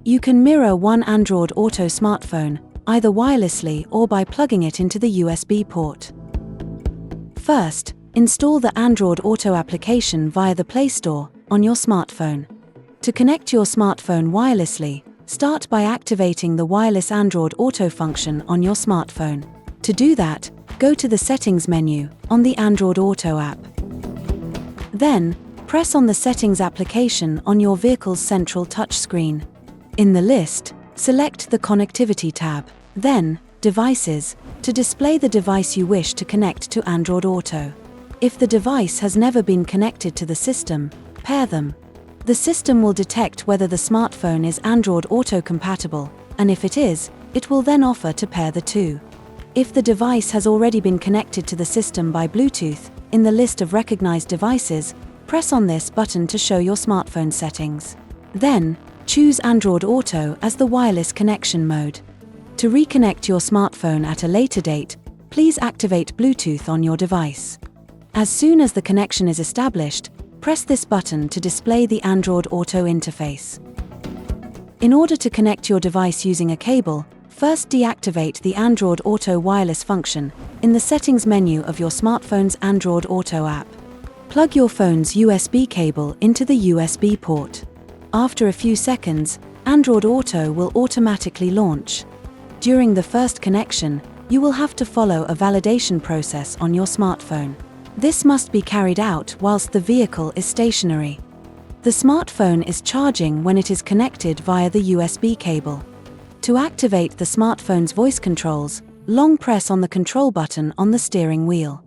You can mirror one Android Auto smartphone, either wirelessly or by plugging it into the USB port. First, install the Android Auto application via the Play Store on your smartphone. To connect your smartphone wirelessly, start by activating the wireless Android Auto function on your smartphone. To do that, go to the Settings menu on the Android Auto app. Then, press on the Settings application on your vehicle's central touchscreen. In the list, select the Connectivity tab, then Devices, to display the device you wish to connect to Android Auto. If the device has never been connected to the system, pair them. The system will detect whether the smartphone is Android Auto compatible, and if it is, it will then offer to pair the two. If the device has already been connected to the system by Bluetooth, in the list of recognized devices, press on this button to show your smartphone settings. Then, choose Android Auto as the wireless connection mode. To reconnect your smartphone at a later date, please activate Bluetooth on your device. As soon as the connection is established, press this button to display the Android Auto interface. In order to connect your device using a cable, first deactivate the Android Auto wireless function in the Settings menu of your smartphone's Android Auto app. Plug your phone's USB cable into the USB port. After a few seconds, Android Auto will automatically launch. During the first connection, you will have to follow a validation process on your smartphone. This must be carried out whilst the vehicle is stationary. The smartphone is charging when it is connected via the USB cable. To activate the smartphone's voice controls, long press on the control button on the steering wheel.